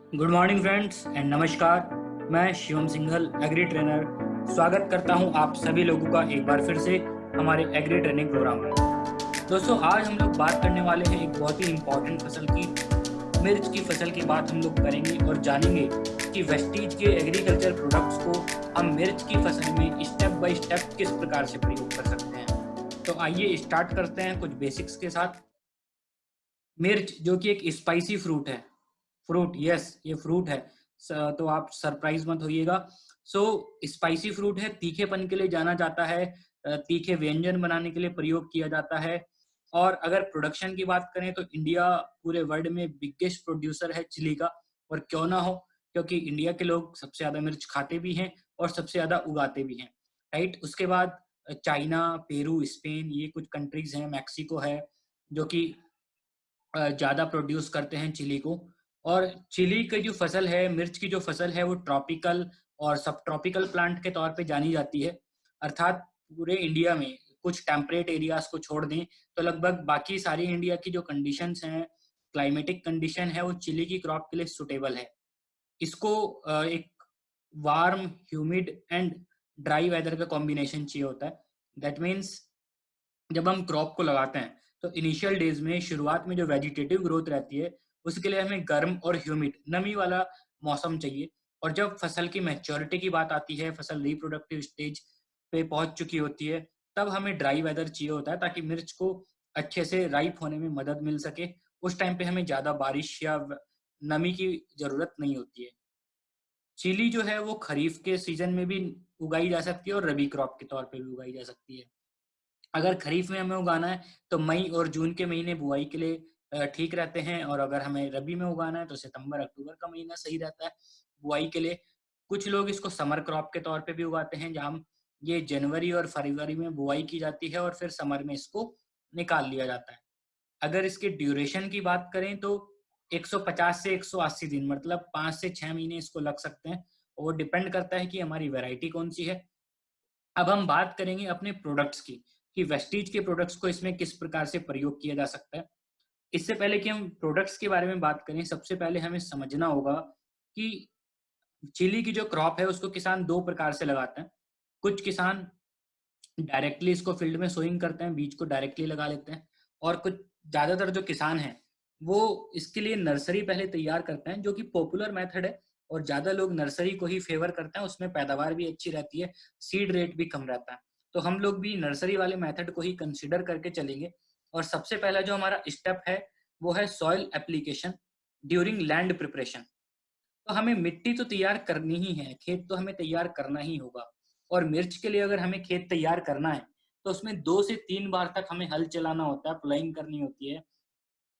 Good morning friends and नमस्कार। मैं Shivam Singhal agree trainer स्वागत करता हूं आप सभी लोगों का एक बार फिर से हमारे एग्री ट्रेनिंग प्रोग्राम में। दोस्तों, आज हम लोग बात करने वाले हैं एक बहुत ही इम्पोर्टेंट फसल की, मिर्च की फसल की बात हम लोग करेंगे और जानेंगे कि वेस्टीज के एग्रीकल्चर प्रोडक्ट्स को हम मिर्च की फसल में स्टेप बाय स्टेप किस प्रकार से प्रयोग कर सकते हैं। तो आइए स्टार्ट करते हैं कुछ बेसिक्स के साथ। मिर्च जो कि एक स्पाइसी फ्रूट है, फ्रूट, यस ये फ्रूट है। तो आप सरप्राइज मत होइएगा। सो स्पाइसी फ्रूट है, तीखेपन के लिए जाना जाता है, तीखे व्यंजन बनाने के लिए प्रयोग किया जाता है। और अगर प्रोडक्शन की बात करें तो इंडिया पूरे वर्ल्ड में बिगेस्ट प्रोड्यूसर है चिली का। और क्यों ना हो, क्योंकि इंडिया के लोग सबसे ज्यादा मिर्च खाते भी हैं और सबसे ज्यादा उगाते भी हैं, राइट। उसके बाद चाइना, पेरू, स्पेन, ये कुछ कंट्रीज हैं, मैक्सिको है, जो कि ज़्यादा प्रोड्यूस करते हैं चिली को। और चिली की जो फसल है, मिर्च की जो फसल है, वो ट्रॉपिकल और सब ट्रॉपिकल प्लांट के तौर पे जानी जाती है। अर्थात पूरे इंडिया में कुछ टेम्परेट एरियाज को छोड़ दें तो लगभग बाकी सारी इंडिया की जो कंडीशंस हैं, क्लाइमेटिक कंडीशन है, वो चिली की क्रॉप के लिए सुटेबल है। इसको एक warm, humid and dry weather का कॉम्बिनेशन चाहिए होता है। दैट मीन्स जब हम क्रॉप को लगाते हैं तो इनिशियल डेज में, शुरुआत में जो वेजिटेटिव ग्रोथ रहती है, उसके लिए हमें गर्म और ह्यूमिड, नमी वाला मौसम चाहिए। और जब फसल की मैच्योरिटी की बात आती है, फसल रिप्रोडक्टिव स्टेज पे पहुंच चुकी होती है, तब हमें ड्राई वेदर चाहिए होता है ताकि मिर्च को अच्छे से राइप होने में मदद मिल सके। उस टाइम पे हमें ज्यादा बारिश या नमी की जरूरत नहीं होती है। चिली जो है वो खरीफ के सीजन में भी उगाई जा सकती है और रबी क्रॉप के तौर पे भी उगाई जा सकती है। अगर खरीफ में हमें उगाना है तो मई और जून के महीने बुआई के लिए ठीक रहते हैं, और अगर हमें रबी में उगाना है तो सितंबर अक्टूबर का महीना सही रहता है बुआई के लिए। कुछ लोग इसको समर क्रॉप के तौर पे भी उगाते हैं, जहाँ ये जनवरी और फरवरी में बुआई की जाती है और फिर समर में इसको निकाल लिया जाता है। अगर इसके ड्यूरेशन की बात करें तो 150 से 180 दिन, मतलब 5 से 6 महीने इसको लग सकते हैं। और वो डिपेंड करता है कि हमारी वैरायटी कौन सी है। अब हम बात करेंगे अपने प्रोडक्ट्स की, कि वेस्टीज के प्रोडक्ट्स को इसमें किस प्रकार से प्रयोग किया जा सकता है। इससे पहले कि हम प्रोडक्ट्स के बारे में बात करें, सबसे पहले हमें समझना होगा कि चिली की जो क्रॉप है उसको किसान दो प्रकार से लगाते हैं। कुछ किसान डायरेक्टली इसको फील्ड में सोइंग करते हैं, बीज को डायरेक्टली लगा लेते हैं। और कुछ ज्यादातर जो किसान हैं वो इसके लिए नर्सरी पहले तैयार करते हैं, जो कि पॉपुलर मेथड है। और ज्यादा लोग नर्सरी को ही फेवर करते हैं, उसमें पैदावार भी अच्छी रहती है, सीड रेट भी कम रहता है। तो हम लोग भी नर्सरी वाले मेथड को ही कंसिडर करके चलेंगे। और सबसे पहला जो हमारा स्टेप है वो है soil application during land preparation. तो हमें मिट्टी तो तैयार करनी ही है, खेत तो हमें तैयार करना ही होगा। और मिर्च के लिए अगर हमें खेत तैयार करना है तो उसमें 2 से 3 बार तक हमें हल चलाना होता है, प्लाइंग करनी होती है।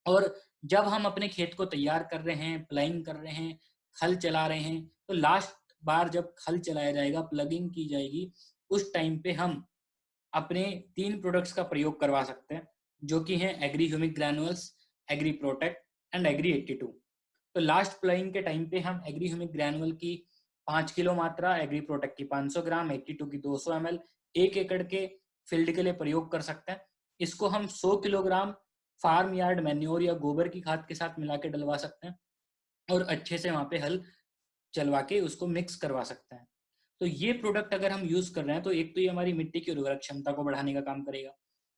और जब हम अपने खेत को तैयार कर रहे हैं, प्लाइंग कर रहे हैं, हल चला रहे हैं, तो लास्ट बार जब हल चलाया जाएगा, प्लगिंग की जाएगी, उस टाइम पे हम अपने 3 प्रोडक्ट्स का प्रयोग करवा सकते हैं, जो कि हैं agri humic granules, agri protect and agri 82। तो लास्ट प्लाइंग के टाइम पे हम एग्री ह्यूमिक ग्रैनुअल की 5 किलो मात्रा, एग्री प्रोटेक्ट की 500 ग्राम, 82 की 200 ml 1 एकड़ के फील्ड के लिए प्रयोग कर सकते हैं। इसको हम 100 किलोग्राम फार्म यार्ड मैन्योर या गोबर की खाद के साथ मिला के डलवा सकते हैं और अच्छे से वहां पे हल चलवा के उसको मिक्स करवा सकते हैं। तो ये प्रोडक्ट अगर हम यूज कर रहे हैं तो एक तो ये हमारी मिट्टी की उर्वरक क्षमता को बढ़ाने का काम करेगा।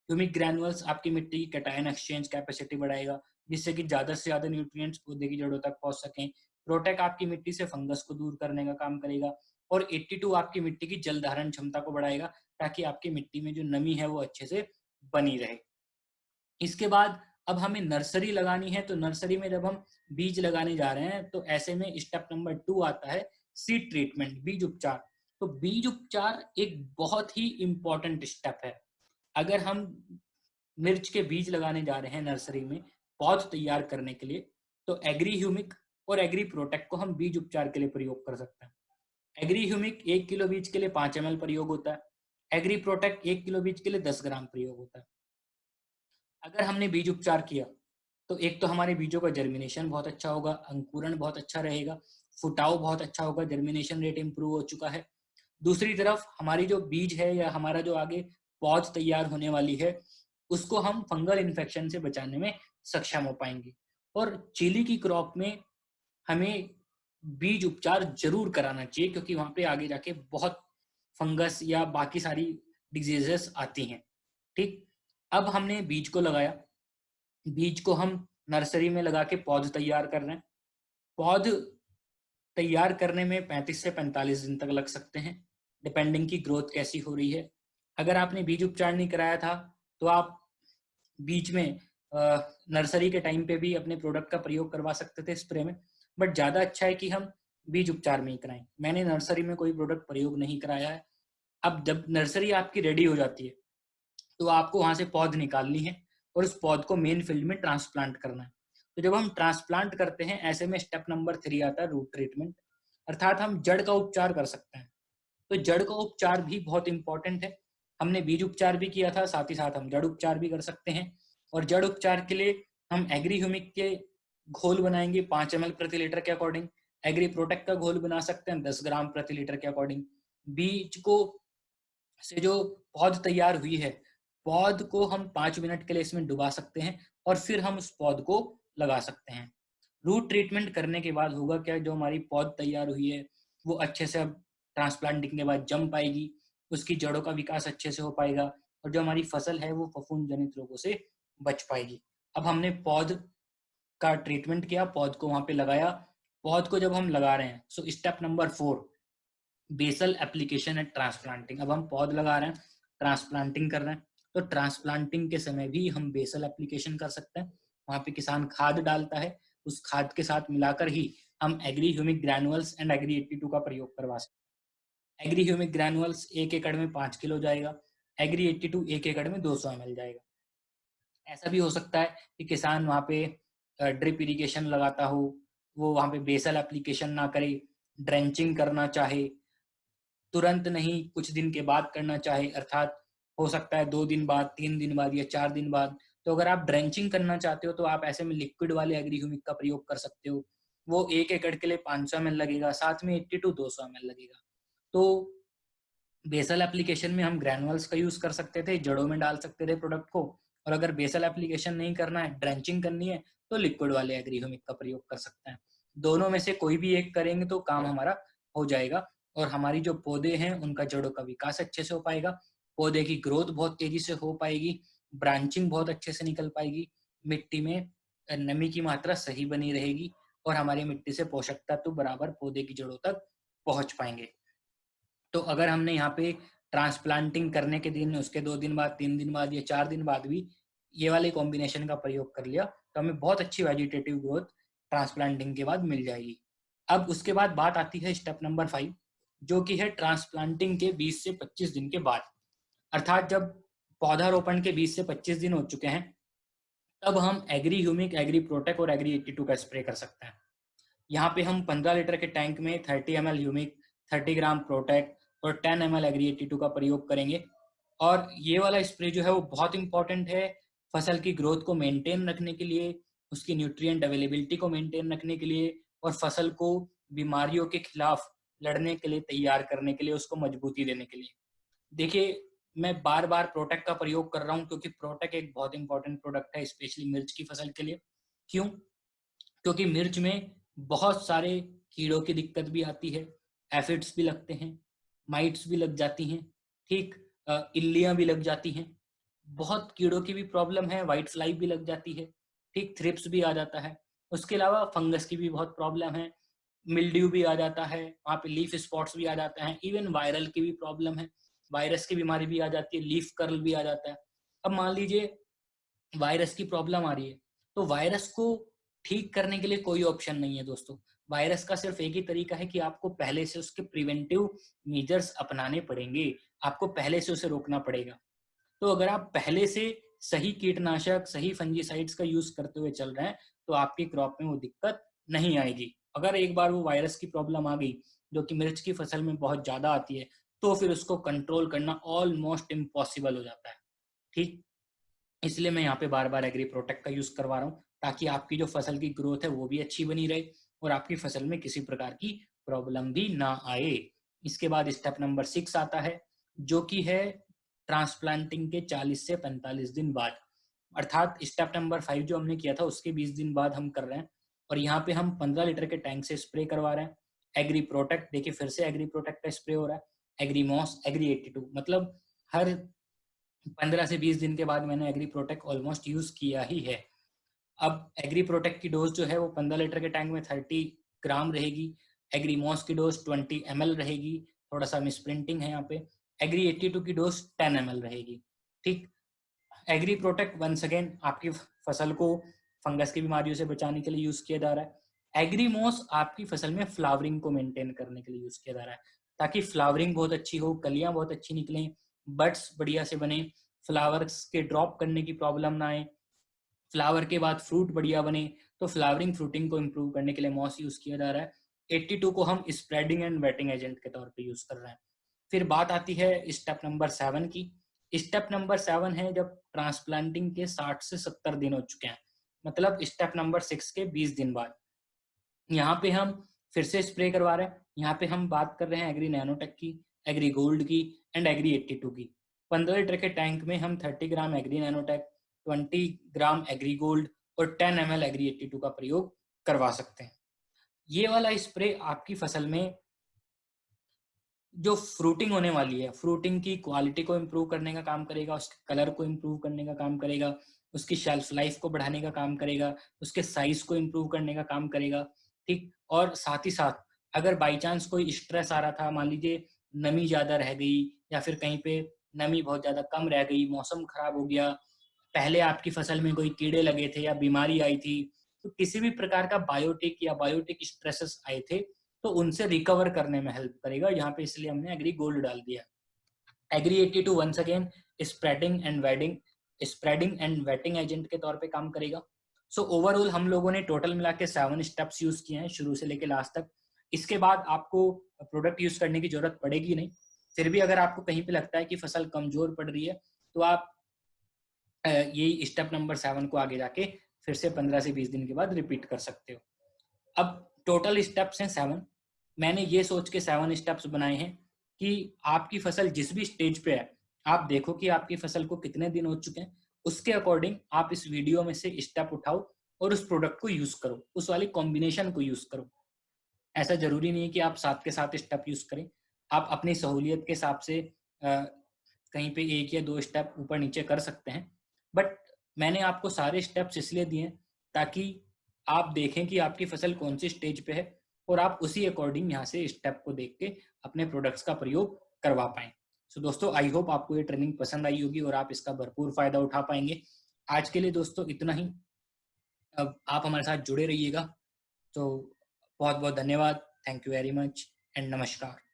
ह्यूमिक ग्रैनुअल्स आपकी मिट्टी की कैटायन एक्सचेंज कैपेसिटी बढ़ाएगा, जिससे कि ज्यादा से ज्यादा न्यूट्रिएंट्स पौधे की जड़ों तक पहुंच सकें। प्रोटेक्ट आपकी मिट्टी से फंगस को दूर करने का काम करेगा। और 82 आपकी मिट्टी की जल धारण क्षमता को बढ़ाएगा, ताकि आपकी मिट्टी में जो नमी है वो अच्छे से बनी रहे। इसके बाद अब हमें नर्सरी लगानी है, तो नर्सरी में जब हम बीज लगाने जा रहे हैं तो ऐसे में स्टेप नंबर 2 आता है सीड ट्रीटमेंट, बीज उपचार। तो बीज उपचार एक बहुत ही इंपॉर्टेंट स्टेप है। अगर हम मिर्च के बीज लगाने जा रहे हैं नर्सरी में पौध तैयार करने के लिए, तो एग्री ह्यूमिक और एग्री प्रोटेक्ट को हम बीज उपचार के लिए प्रयोग कर सकते हैं। एग्री ह्यूमिक 1 किलो बीज के लिए 5 ml प्रयोग होता है। एग्री प्रोटेक्ट 1 किलो बीज के लिए 10 ग्राम प्रयोग होता है। अगर हमने बीज उपचार किया तो एक तो हमारे बीजों का जर्मिनेशन बहुत अच्छा होगा, अंकुरण बहुत अच्छा रहेगा, फुटाव बहुत अच्छा होगा, जर्मिनेशन रेट इंप्रूव हो चुका है। दूसरी तरफ हमारी जो बीज है या हमारा जो आगे पौध तैयार होने वाली है, उसको हम फंगल इन्फेक्शन से बचाने में सक्षम हो पाएंगे। और चिली की क्रॉप में हमें बीज उपचार जरूर कराना चाहिए, क्योंकि वहां पे आगे जाके बहुत फंगस या बाकी सारी डिजीजेस आती हैं। ठीक, अब हमने बीज को लगाया, बीज को हम नर्सरी में लगा के पौध तैयार कर रहे हैं। पौध तैयार करने में 35 से 45 दिन तक लग सकते हैं, डिपेंडिंग की ग्रोथ कैसी हो रही है। अगर आपने बीज उपचार नहीं कराया था तो आप बीच में नर्सरी के टाइम पे भी अपने प्रोडक्ट का प्रयोग करवा सकते थे स्प्रे में, बट ज़्यादा अच्छा है कि हम बीज उपचार में ही कराएं। मैंने नर्सरी में कोई प्रोडक्ट प्रयोग नहीं कराया है। अब जब नर्सरी आपकी रेडी हो जाती है तो आपको वहां से पौध निकालनी है और उस पौध को मेन फील्ड में ट्रांसप्लांट करना है। तो जब हम ट्रांसप्लांट करते हैं, ऐसे में स्टेप नंबर 3 आता है रूट ट्रीटमेंट, अर्थात हम जड़ का उपचार कर सकते हैं। तो जड़ का उपचार भी बहुत इंपॉर्टेंट है। हमने बीज उपचार भी किया था, साथ ही साथ हम जड़ उपचार भी कर सकते हैं। और जड़ उपचार के लिए हम एग्री ह्यूमिक के घोल बनाएंगे 5 ml प्रति लीटर के अकॉर्डिंग। एग्री प्रोटेक्ट का घोल बना सकते हैं 10 ग्राम प्रति लीटर के अकॉर्डिंग। बीज को से जो पौध तैयार हुई है, पौध को हम 5 मिनट के लिए इसमें डुबा सकते हैं और फिर हम उस पौध को लगा सकते हैं। रूट ट्रीटमेंट करने के बाद होगा क्या, जो हमारी पौध तैयार हुई है वो अच्छे से अब ट्रांसप्लांटिंग के बाद जम पाएगी, उसकी जड़ों का विकास अच्छे से हो पाएगा और जो हमारी फसल है वो फफूंद जनित रोगों से बच पाएगी। अब हमने पौध का ट्रीटमेंट किया, पौध को वहां पे लगाया। पौध को जब हम लगा रहे हैं, so step number 4, basal application and transplanting. अब हम पौध लगा रहे हैं, ट्रांसप्लांटिंग कर रहे हैं, तो ट्रांसप्लांटिंग के समय भी हम बेसल एप्लीकेशन कर सकते हैं। वहां पे किसान खाद डालता है, उस खाद के साथ मिलाकर ही हम agri humic granules and agri 82 का प्रयोग करवा सकते हैं। एग्री ह्यूमिक ग्रैनुअल्स 1 एकड़ में 5 किलो जाएगा, एग्री 82 1 एकड़ में 200 ml जाएगा। ऐसा भी हो सकता है कि किसान वहां पे ड्रिप इरिगेशन लगाता हो, वो वहां पे बेसल एप्लीकेशन ना करे, ड्रेंचिंग करना चाहे, तुरंत नहीं कुछ दिन के बाद करना चाहे, अर्थात हो सकता है 2 दिन बाद, 3 दिन बाद या 4 दिन बाद। तो अगर आप ड्रेंचिंग करना चाहते हो तो आप ऐसे में लिक्विड वाले एग्री ह्यूमिक का प्रयोग कर सकते हो। वो 1 एकड़ के लिए 500 ml लगेगा, साथ में 82 200 ml लगेगा। तो बेसल एप्लीकेशन में हम ग्रैनुअल्स का यूज कर सकते थे, जड़ों में डाल सकते थे प्रोडक्ट को। और अगर बेसल एप्लीकेशन नहीं करना है, ड्रेंचिंग करनी है, तो लिक्विड वाले एग्री ह्यूमिक का प्रयोग कर सकते हैं। दोनों में से कोई भी एक करेंगे तो काम हमारा हो जाएगा और हमारी जो पौधे हैं उनका जड़ों का विकास अच्छे से हो पाएगा, पौधे की ग्रोथ बहुत तेजी से हो पाएगी, ब्रांचिंग बहुत अच्छे से निकल पाएगी, मिट्टी में नमी की मात्रा सही बनी रहेगी और हमारी मिट्टी से पोषक तत्व बराबर पौधे की जड़ों तक पहुंच पाएंगे। तो अगर हमने यहाँ पे ट्रांसप्लांटिंग करने के दिन, उसके 2 दिन बाद, 3 दिन बाद या 4 दिन बाद भी ये वाले कॉम्बिनेशन का प्रयोग कर लिया तो हमें बहुत अच्छी वेजिटेटिव ग्रोथ ट्रांसप्लांटिंग के बाद मिल जाएगी। अब उसके बाद बात आती है स्टेप नंबर 5, जो कि है ट्रांसप्लांटिंग के 20 से 25 दिन के बाद। अर्थात जब पौधारोपण के 20 से 25 दिन हो चुके हैं, तब हम एग्री ह्यूमिक, एग्री प्रोटेक और एग्री 82 का स्प्रे कर सकते हैं। यहाँ पे हम 15 लीटर के टैंक में 30 ml ह्यूमिक, 30 ग्राम प्रोटेक्ट और 10 ml एग्री 82 का प्रयोग करेंगे। और ये वाला स्प्रे जो है वो बहुत इंपॉर्टेंट है फसल की ग्रोथ को मेंटेन रखने के लिए, उसकी न्यूट्रिएंट अवेलेबिलिटी को मेंटेन रखने के लिए और फसल को बीमारियों के खिलाफ लड़ने के लिए तैयार करने के लिए, उसको मजबूती देने के लिए। देखिए, मैं बार बार प्रोटेक्ट का प्रयोग कर रहा हूँ क्योंकि प्रोटेक्ट एक बहुत इंपॉर्टेंट प्रोडक्ट है, स्पेशली मिर्च की फसल के लिए। क्यों? क्योंकि मिर्च में बहुत सारे कीड़ों की दिक्कत भी आती है, एफिड्स भी लगते हैं, माइट्स भी लग जाती हैं, ठीक, इल्लियां भी लग जाती हैं, बहुत कीड़ों की भी प्रॉब्लम है, व्हाइट फ्लाई भी लग जाती है, ठीक, थ्रिप्स भी आ जाता है। उसके अलावा फंगस की भी बहुत प्रॉब्लम है, मिल्ड्यू भी आ जाता है, वहाँ पे लीफ स्पॉट्स भी आ जाते हैं, इवन वायरल की भी प्रॉब्लम है, वायरस की बीमारी भी आ जाती है, लीफ कर्ल भी आ जाता है। अब मान लीजिए वायरस की प्रॉब्लम आ रही है, तो वायरस को ठीक करने के लिए कोई ऑप्शन नहीं है दोस्तों। वायरस का सिर्फ एक ही तरीका है कि आपको पहले से उसके प्रिवेंटिव मेजर्स अपनाने पड़ेंगे, आपको पहले से उसे रोकना पड़ेगा। तो अगर आप पहले से सही कीटनाशक, सही फंजीसाइड्स का यूज करते हुए चल रहे हैं तो आपकी क्रॉप में वो दिक्कत नहीं आएगी। अगर एक बार वो वायरस की प्रॉब्लम आ गई, जो कि मिर्च की फसल में बहुत ज्यादा आती है, तो फिर उसको कंट्रोल करना ऑलमोस्ट इम्पॉसिबल हो जाता है। ठीक, इसलिए मैं यहाँ पे बार बार एग्री प्रोटेक्ट का यूज करवा रहा हूँ, ताकि आपकी जो फसल की ग्रोथ है वो भी अच्छी बनी रहे और आपकी फसल में किसी प्रकार की प्रॉब्लम भी ना आए। इसके बाद स्टेप नंबर 6 आता है, जो कि है ट्रांसप्लांटिंग के 40 से 45 दिन बाद। अर्थात स्टेप नंबर 5 जो हमने किया था उसके 20 दिन बाद हम कर रहे हैं। और यहाँ पे हम 15 लीटर के टैंक से स्प्रे करवा रहे हैं। एग्री प्रोटेक्ट, देखिए फिर से एग्री प्रोटेक्ट का स्प्रे हो रहा है। एग्री मॉस, एग्री 82, मतलब हर 15 से 20 दिन के बाद मैंने एग्री प्रोटेक्ट ऑलमोस्ट यूज किया ही है। अब एग्री प्रोटेक्ट की डोज जो है वो 15 लीटर के टैंक में 30 ग्राम रहेगी। एग्री मॉस की डोज 20 ml रहेगी, थोड़ा सा मिसप्रिंटिंग है यहाँ पे। एग्री 82 की डोज 10 ml रहेगी। ठीक, एग्री प्रोटेक्ट वंस अगेन आपकी फसल को फंगस की बीमारियों से बचाने के लिए यूज किया जा रहा है। एग्री मॉस आपकी फसल में फ्लावरिंग को मेंटेन करने के लिए यूज किया जा रहा है, ताकि फ्लावरिंग बहुत अच्छी हो, कलियां बहुत अच्छी निकलें, बड्स बढ़िया से बने, फ्लावर्स के ड्रॉप करने की प्रॉब्लम ना आए, फ्लावर के बाद फ्रूट बढ़िया बने। तो फ्लावरिंग फ्रूटिंग को इम्प्रूव करने के लिए मॉस यूज किया जा रहा है। 82 को हम स्प्रेडिंग एंड वेटिंग एजेंट के तौर पे यूज कर रहे हैं। फिर बात आती है स्टेप नंबर 7 की। स्टेप नंबर 7 है जब ट्रांसप्लांटिंग के 60 से 70 दिन हो चुके हैं, मतलब स्टेप नंबर 6 के 20 दिन बाद। यहाँ पे हम फिर से स्प्रे करवा रहे हैं। यहाँ पे हम बात कर रहे हैं एग्री नैनोटेक की, एग्री गोल्ड की एंड एग्री 82 की। 15 लीटर के टैंक में हम 30 ग्राम एग्री नैनोटेक, 20 ग्राम एग्री गोल्ड और 10 ml एग्री 82 का प्रयोग करवा सकते हैं। ये वाला स्प्रे आपकी फसल में जो फ्रूटिंग होने वाली है, फ्रूटिंग की क्वालिटी को इम्प्रूव करने का काम करेगा, उसके कलर को इम्प्रूव करने का काम करेगा, उसकी शेल्फ लाइफ को बढ़ाने का काम करेगा, उसके साइज को इम्प्रूव करने का काम करेगा। ठीक, और साथ ही साथ अगर बाई चांस कोई स्ट्रेस आ रहा था, मान लीजिए नमी ज्यादा रह गई या फिर कहीं पे नमी बहुत ज्यादा कम रह गई, मौसम खराब हो गया, पहले आपकी फसल में कोई कीड़े लगे थे या बीमारी आई थी, तो किसी भी प्रकार का बायोटिक या बायोटिक स्ट्रेसेस आए थे तो उनसे रिकवर करने में हेल्प करेगा। यहाँ पे इसलिए हमने एग्री गोल्ड डाल दिया। Agri 82 once again spreading and wetting agent के तौर पे काम करेगा। सो ओवरऑल हम लोगों ने टोटल मिला के 7 स्टेप्स यूज किए हैं शुरू से लेके लास्ट तक। इसके बाद आपको प्रोडक्ट यूज करने की जरूरत पड़ेगी नहीं। फिर भी अगर आपको कहीं पे लगता है कि फसल कमजोर पड़ रही है तो आप यही स्टेप नंबर 7 को आगे जाके फिर से 15 से 20 दिन के बाद रिपीट कर सकते हो। अब टोटल स्टेप्स हैं 7। मैंने ये सोच के 7 स्टेप्स बनाए हैं कि आपकी फसल जिस भी स्टेज पे है, आप देखो कि आपकी फसल को कितने दिन हो चुके हैं, उसके अकॉर्डिंग आप इस वीडियो में से स्टेप उठाओ और उस प्रोडक्ट को यूज करो, उस वाली कॉम्बिनेशन को यूज करो। ऐसा जरूरी नहीं है कि आप साथ के साथ स्टेप यूज करें, आप अपनी सहूलियत के हिसाब से कहीं पे 1 या 2 स्टेप ऊपर नीचे कर सकते हैं। बट मैंने आपको सारे स्टेप्स इसलिए दिए ताकि आप देखें कि आपकी फसल कौन सी स्टेज पे है और आप उसी अकॉर्डिंग यहाँ से स्टेप को देख के अपने प्रोडक्ट्स का प्रयोग करवा पाएं। सो दोस्तों, आई होप आपको ये ट्रेनिंग पसंद आई होगी और आप इसका भरपूर फायदा उठा पाएंगे। आज के लिए दोस्तों इतना ही। अब आप हमारे साथ जुड़े रहिएगा। तो बहुत बहुत धन्यवाद। Thank you very much and नमस्कार।